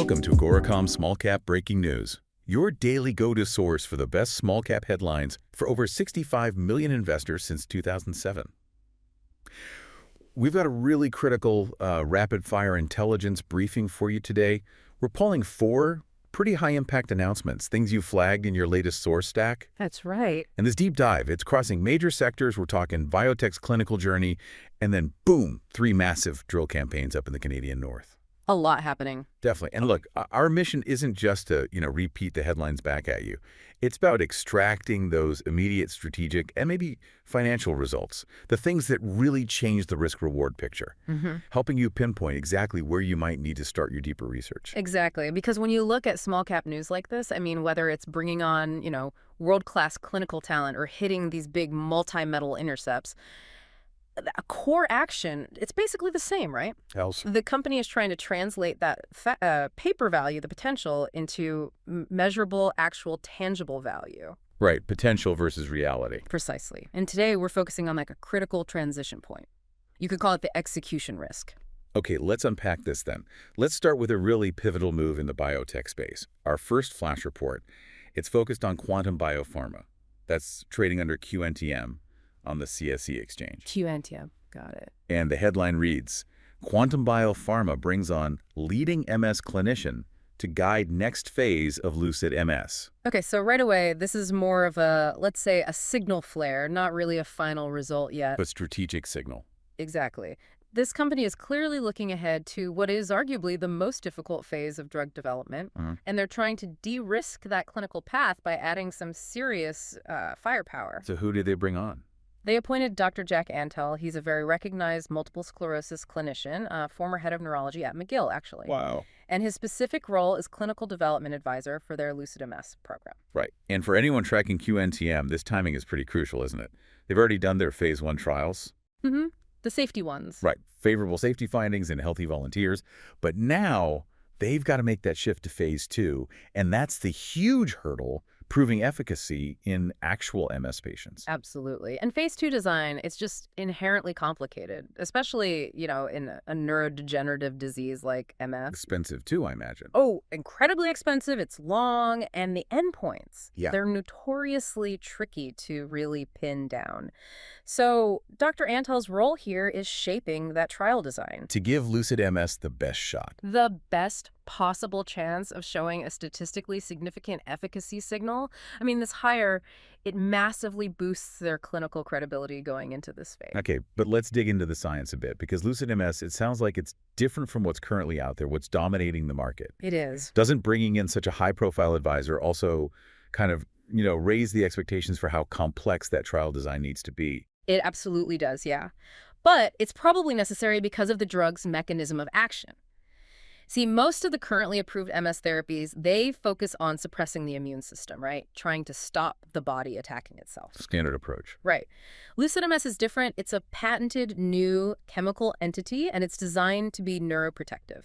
Welcome to Agoracom Small Cap Breaking News, your daily go-to source for the best small cap headlines for over 65 million investors since 2007. We've got a really critical rapid-fire intelligence briefing for you today. We're pulling 4 pretty high-impact announcements, things you flagged in your latest source stack. That's right. And this deep dive, it's crossing major sectors. We're talking biotech's clinical journey, and then boom, 3 massive drill campaigns up in the Canadian North. A lot happening. Definitely. And look, our mission isn't just to, repeat the headlines back at you. It's about extracting those immediate strategic and maybe financial results, the things that really change the risk-reward picture, helping you pinpoint exactly where you might need to start your deeper research. Exactly. Because when you look at small cap news like this, I mean, whether it's bringing on, world-class clinical talent or hitting these big multi-metal intercepts, a core action, it's basically the same, right? Else. The company is trying to translate that paper value, the potential, into measurable, actual, tangible value. Right, potential versus reality. Precisely. And today we're focusing on like a critical transition point. You could call it the execution risk. Okay, let's unpack this then. Let's start with a really pivotal move in the biotech space. Our first flash report, it's focused on quantum BioPharma. That's trading under QNTM on the CSE exchange. QNTM, got it. And the headline reads, Quantum BioPharma brings on leading MS clinician to guide next phase of Lucid-MS. Okay, so right away, this is more of a, let's say, a signal flare, not really a final result yet. But strategic signal. Exactly. This company is clearly looking ahead to what is arguably the most difficult phase of drug development, and they're trying to de-risk that clinical path by adding some serious firepower. So who did they bring on? They appointed Dr. Jack Antel. He's a very recognized multiple sclerosis clinician, former head of neurology at McGill, actually. Wow. And his specific role is clinical development advisor for their Lucid-MS program. Right. And for anyone tracking QNTM, this timing is pretty crucial, isn't it? They've already done their phase 1 trials. The safety ones. Right. Favorable safety findings in healthy volunteers. But now they've got to make that shift to phase 2. And that's the huge hurdle, proving efficacy in actual MS patients. Absolutely. And phase 2 design, it's just inherently complicated, especially, in a neurodegenerative disease like MS. Expensive too, I imagine. Oh, incredibly expensive. It's long. And the endpoints, Yeah. They're notoriously tricky to really pin down. So Dr. Antel's role here is shaping that trial design. To give Lucid-MS the best shot. The best possible chance of showing a statistically significant efficacy signal. I mean, this hire, it massively boosts their clinical credibility going into this phase. Okay, but let's dig into the science a bit, because Lucid-MS, it sounds like it's different from what's currently out there, what's dominating the market. It is. Doesn't bringing in such a high-profile advisor also kind of, raise the expectations for how complex that trial design needs to be? It absolutely does, yeah. But it's probably necessary because of the drug's mechanism of action. See, most of the currently approved MS therapies, they focus on suppressing the immune system, right? Trying to stop the body attacking itself. Standard approach. Right. Lucid-MS is different. It's a patented new chemical entity, and it's designed to be neuroprotective.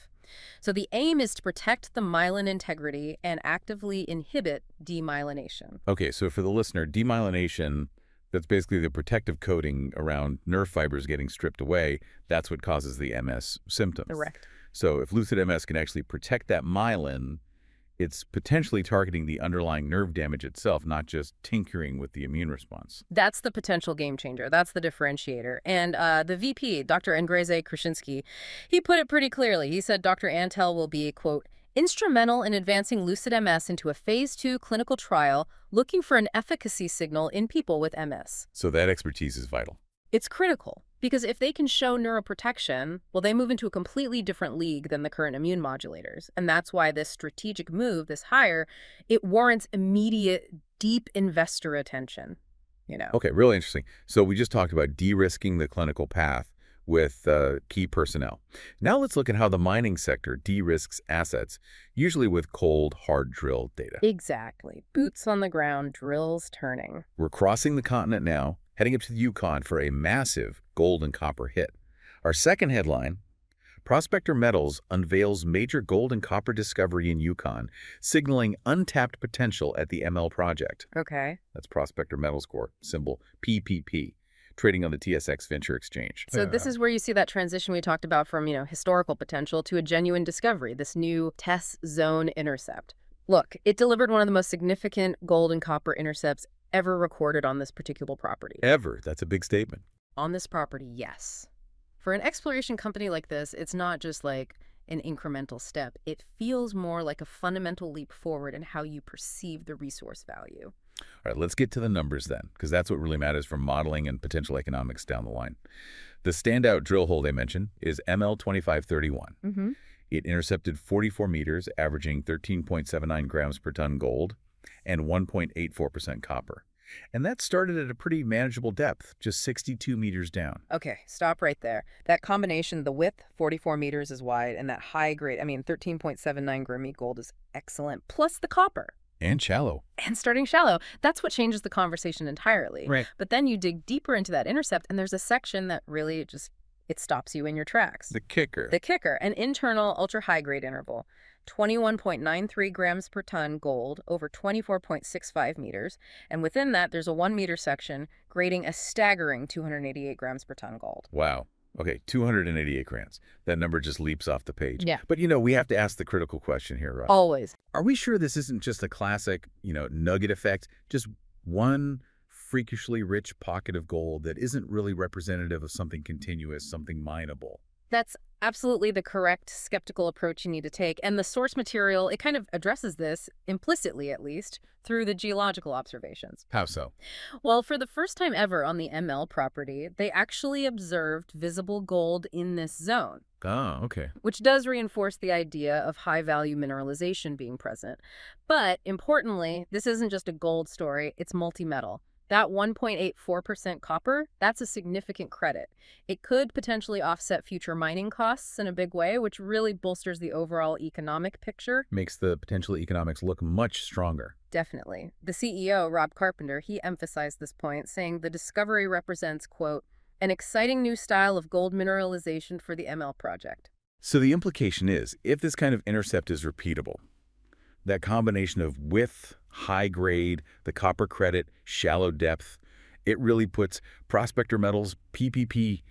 So the aim is to protect the myelin integrity and actively inhibit demyelination. Okay, so for the listener, demyelination, that's basically the protective coating around nerve fibers getting stripped away. That's what causes the MS symptoms. Correct. So if Lucid-MS can actually protect that myelin, it's potentially targeting the underlying nerve damage itself, not just tinkering with the immune response. That's the potential game changer. That's the differentiator. And the VP, Dr. Andrzej Kruszyński, he put it pretty clearly. He said Dr. Antel will be, quote, instrumental in advancing Lucid-MS into a phase 2 clinical trial looking for an efficacy signal in people with MS. So that expertise is vital. It's critical because if they can show neuroprotection, well, they move into a completely different league than the current immune modulators. And that's why this strategic move, this hire, it warrants immediate, deep investor attention, Okay, really interesting. So we just talked about de-risking the clinical path with key personnel. Now let's look at how the mining sector de-risks assets, usually with cold, hard drill data. Exactly. Boots on the ground, drills turning. We're crossing the continent now, heading up to the Yukon for a massive gold and copper hit. Our second headline, Prospector Metals unveils major gold and copper discovery in Yukon, signaling untapped potential at the ML project. Okay. That's Prospector Metals Corp, symbol PPP. trading on the TSX Venture Exchange. So this is where you see that transition we talked about from, historical potential to a genuine discovery, this new TESS Zone intercept. Look, it delivered one of the most significant gold and copper intercepts ever recorded on this particular property. Ever. That's a big statement. On this property, yes. For an exploration company like this, it's not just like an incremental step. It feels more like a fundamental leap forward in how you perceive the resource value. All right, let's get to the numbers then, because that's what really matters for modeling and potential economics down the line. The standout drill hole they mentioned is ML2531. It intercepted 44 meters, averaging 13.79 grams per ton gold and 1.84% copper. And that started at a pretty manageable depth, just 62 meters down. Okay, stop right there. That combination, the width, 44 meters is wide, and that high grade, 13.79 gramy gold is excellent, plus the copper. And shallow. And starting shallow. That's what changes the conversation entirely. Right. But then you dig deeper into that intercept, and there's a section that really it stops you in your tracks. The kicker. The kicker, an internal ultra-high-grade interval. 21.93 grams per ton gold over 24.65 meters. And within that, there's a 1-meter section grading a staggering 288 grams per ton gold. Wow. Okay, 288 grams. That number just leaps off the page. Yeah. But, we have to ask the critical question here, right? Always. Are we sure this isn't just a classic, nugget effect? Just one freakishly rich pocket of gold that isn't really representative of something continuous, something mineable? That's absolutely the correct skeptical approach you need to take. And the source material, it kind of addresses this, implicitly at least, through the geological observations. How so? Well, for the first time ever on the ML property, they actually observed visible gold in this zone. Oh, okay. Which does reinforce the idea of high-value mineralization being present. But importantly, this isn't just a gold story, it's multi-metal. That 1.84% copper, that's a significant credit. It could potentially offset future mining costs in a big way, which really bolsters the overall economic picture. Makes the potential economics look much stronger. Definitely. The CEO, Rob Carpenter, he emphasized this point, saying the discovery represents, quote, an exciting new style of gold mineralization for the ML project. So the implication is, if this kind of intercept is repeatable, that combination of width, high grade, the copper credit, shallow depth, it really puts Prospector Metals, PPP,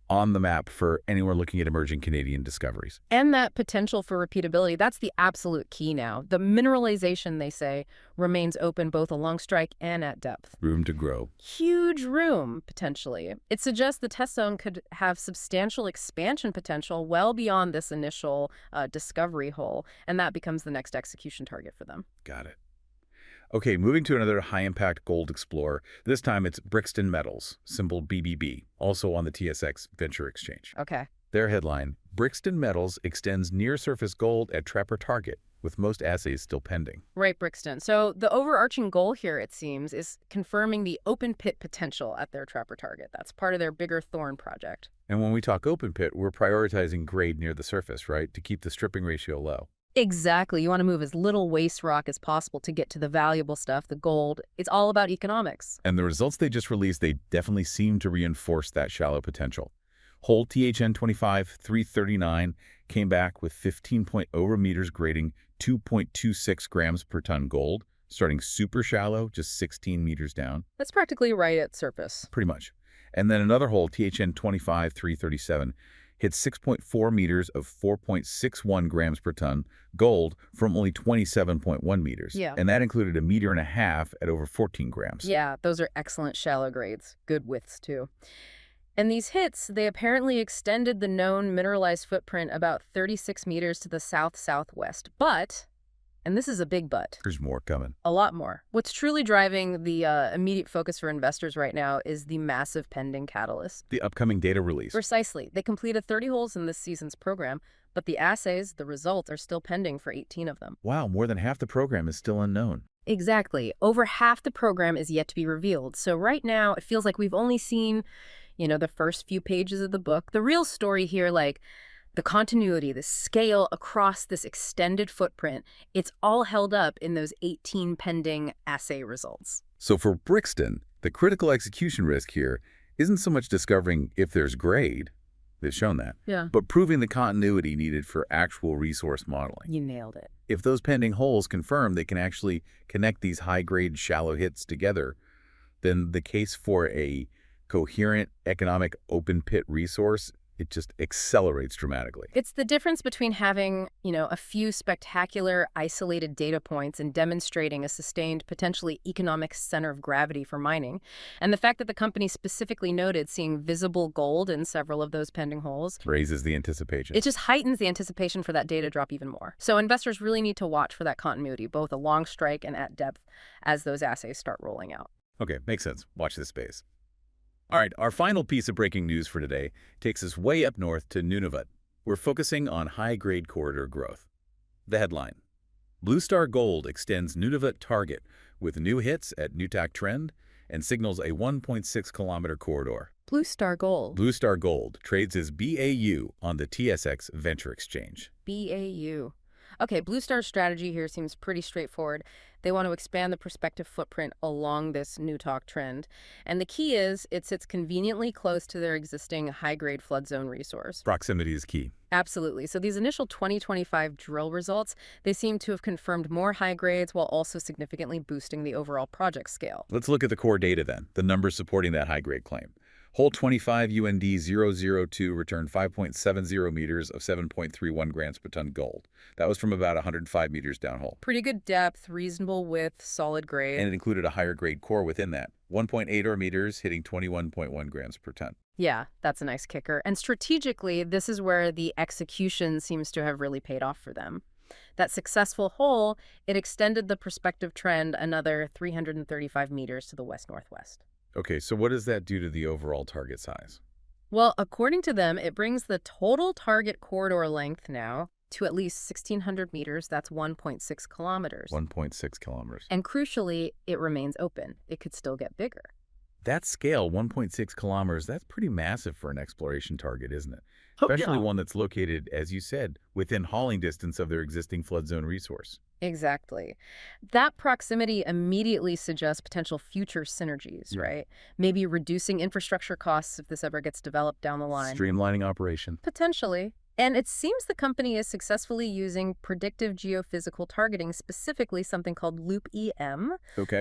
on the map for anywhere looking at emerging Canadian discoveries. And that potential for repeatability, that's the absolute key now. The mineralization, they say, remains open both along strike and at depth. Room to grow. Huge room, potentially. It suggests the TESS Zone could have substantial expansion potential well beyond this initial discovery hole, and that becomes the next execution target for them. Got it. Okay, moving to another high-impact gold explorer. This time it's Brixton Metals, symbol BBB, also on the TSX Venture Exchange. Okay. Their headline, Brixton Metals extends near-surface gold at Trapper target, with most assays still pending. Right, Brixton. So the overarching goal here, it seems, is confirming the open pit potential at their Trapper target. That's part of their bigger Thorn project. And when we talk open pit, we're prioritizing grade near the surface, right, to keep the stripping ratio low. Exactly. You want to move as little waste rock as possible to get to the valuable stuff, the gold. It's all about economics. And the results they just released, they definitely seem to reinforce that shallow potential. Hole THN25-339 came back with 15.0 meters grading 2.26 grams per ton gold, starting super shallow, just 16 meters down. That's practically right at surface. Pretty much. And then another hole, THN25-337, hit 6.4 meters of 4.61 grams per ton gold from only 27.1 meters. Yeah. And that included 1.5 meters at over 14 grams. Yeah, those are excellent shallow grades. Good widths, too. And these hits, they apparently extended the known mineralized footprint about 36 meters to the south-southwest. But, and this is a big but. There's more coming. A lot more. What's truly driving the immediate focus for investors right now is the massive pending catalyst. The upcoming data release. Precisely. They completed 30 holes in this season's program, but the assays, the results, are still pending for 18 of them. Wow, more than half the program is still unknown. Exactly. Over half the program is yet to be revealed. So right now, it feels like we've only seen, the first few pages of the book. The real story here, like the continuity, the scale across this extended footprint, it's all held up in those 18 pending assay results. So for Brixton, the critical execution risk here isn't so much discovering if there's grade, they've shown that, but proving the continuity needed for actual resource modeling. You nailed it. If those pending holes confirm they can actually connect these high-grade shallow hits together, then the case for a coherent, economic, open-pit resource, it just accelerates dramatically. It's the difference between having, a few spectacular isolated data points and demonstrating a sustained, potentially economic center of gravity for mining, and the fact that the company specifically noted seeing visible gold in several of those pending holes. Raises the anticipation. It just heightens the anticipation for that data drop even more. So investors really need to watch for that continuity, both along strike and at depth, as those assays start rolling out. Okay, makes sense. Watch this space. All right, our final piece of breaking news for today takes us way up north to Nunavut. We're focusing on high-grade corridor growth. The headline: Blue Star Gold extends Nunavut target with new hits at Nutak Trend and signals a 1.6-kilometer corridor. Blue Star Gold. Blue Star Gold trades as BAU on the TSX Venture Exchange. BAU. Okay, Blue Star's strategy here seems pretty straightforward. They want to expand the prospective footprint along this Nutak trend. And the key is it sits conveniently close to their existing high-grade flood zone resource. Proximity is key. Absolutely. So these initial 2025 drill results, they seem to have confirmed more high grades while also significantly boosting the overall project scale. Let's look at the core data then, the numbers supporting that high-grade claim. Hole 25 UND 002 returned 5.70 meters of 7.31 grams per ton gold. That was from about 105 meters downhole. Pretty good depth, reasonable width, solid grade. And it included a higher grade core within that, 1.8 meters hitting 21.1 grams per ton. Yeah, that's a nice kicker. And strategically, this is where the execution seems to have really paid off for them. That successful hole, it extended the prospective trend another 335 meters to the west-northwest. Okay, so what does that do to the overall target size? Well, according to them, it brings the total target corridor length now to at least 1,600 meters. That's 1.6 kilometers. 1.6 kilometers. And crucially, it remains open. It could still get bigger. That scale, 1.6 kilometers, that's pretty massive for an exploration target, isn't it? Especially one that's located, as you said, within hauling distance of their existing flood zone resource. Exactly. That proximity immediately suggests potential future synergies, right? Maybe reducing infrastructure costs if this ever gets developed down the line. Streamlining operation. Potentially. And it seems the company is successfully using predictive geophysical targeting, specifically something called Loop-EM,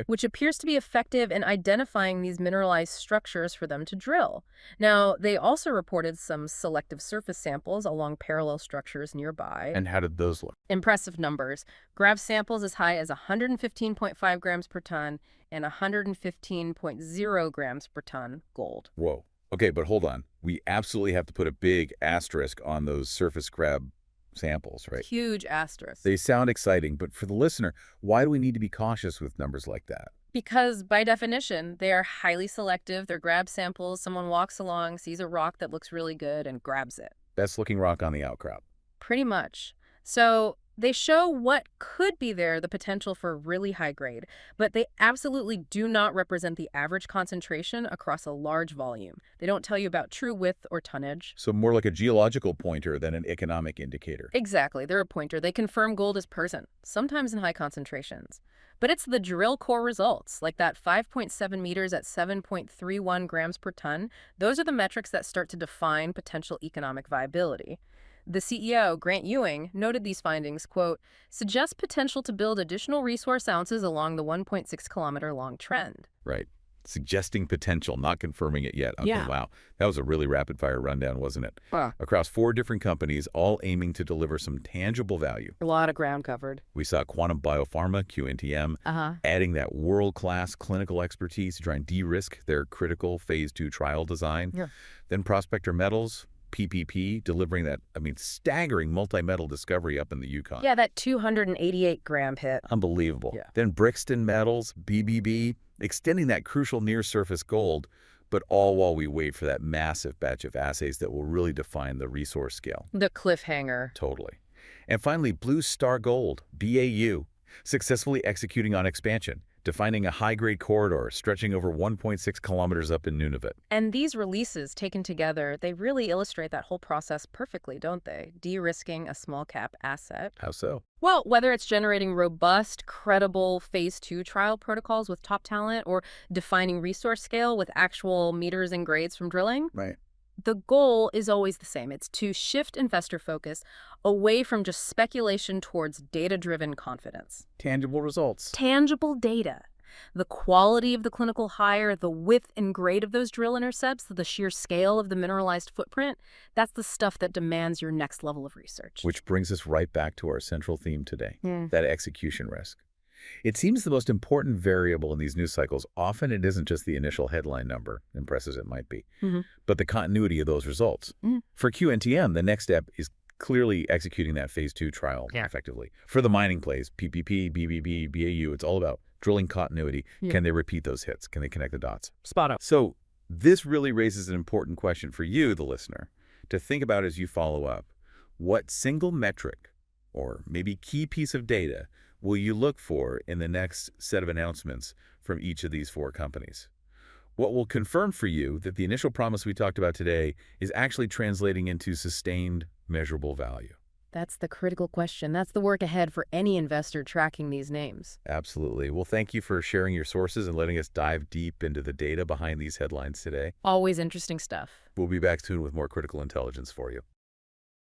which appears to be effective in identifying these mineralized structures for them to drill. Now, they also reported some selective surface samples along parallel structures nearby. And how did those look? Impressive numbers. Grab samples as high as 115.5 grams per ton and 115.0 grams per ton gold. Whoa. Okay, but hold on. We absolutely have to put a big asterisk on those surface grab samples, right? Huge asterisk. They sound exciting, but for the listener, why do we need to be cautious with numbers like that? Because by definition, they are highly selective. They're grab samples. Someone walks along, sees a rock that looks really good, and grabs it. Best looking rock on the outcrop. Pretty much. So they show what could be there, the potential for really high grade, but they absolutely do not represent the average concentration across a large volume. They don't tell you about true width or tonnage. So more like a geological pointer than an economic indicator. Exactly. They're a pointer. They confirm gold is present, sometimes in high concentrations. But it's the drill core results, like that 5.7 meters at 7.31 grams per ton. Those are the metrics that start to define potential economic viability. The CEO, Grant Ewing, noted these findings, quote, suggest potential to build additional resource ounces along the 1.6-kilometer-long trend. Right. Suggesting potential, not confirming it yet. Okay, yeah. Wow. That was a really rapid-fire rundown, wasn't it? Across 4 different companies, all aiming to deliver some tangible value. A lot of ground covered. We saw Quantum BioPharma, QNTM, adding that world-class clinical expertise to try and de-risk their critical Phase 2 trial design. Then Prospector Metals, PPP, delivering that, staggering multi-metal discovery up in the Yukon. Yeah, that 288-gram hit. Unbelievable. Yeah. Then Brixton Metals, BBB, extending that crucial near-surface gold, but all while we wait for that massive batch of assays that will really define the resource scale. The cliffhanger. Totally. And finally, Blue Star Gold, BAU, successfully executing on expansion, defining a high-grade corridor stretching over 1.6 kilometers up in Nunavut. And these releases taken together, they really illustrate that whole process perfectly, don't they? De-risking a small-cap asset. How so? Well, whether it's generating robust, credible Phase 2 trial protocols with top talent or defining resource scale with actual meters and grades from drilling. Right. The goal is always the same. It's to shift investor focus away from just speculation towards data-driven confidence. Tangible results. Tangible data. The quality of the clinical hire, the width and grade of those drill intercepts, the sheer scale of the mineralized footprint, that's the stuff that demands your next level of research. Which brings us right back to our central theme today, Hmm. that execution risk. It seems the most important variable in these news cycles. Often it isn't just the initial headline number, impressive as it might be, but the continuity of those results. For QNTM, the next step is clearly executing that phase 2 trial effectively. For the mining plays, PPP, BBB, BAU, it's all about drilling continuity. Can they repeat those hits? Can they connect the dots? Spot on. So this really raises an important question for you, the listener, to think about as you follow up. What single metric or maybe key piece of data will you look for in the next set of announcements from each of these 4 companies? What will confirm for you that the initial promise we talked about today is actually translating into sustained, measurable value? That's the critical question. That's the work ahead for any investor tracking these names. Absolutely. Well, thank you for sharing your sources and letting us dive deep into the data behind these headlines today. Always interesting stuff. We'll be back soon with more critical intelligence for you.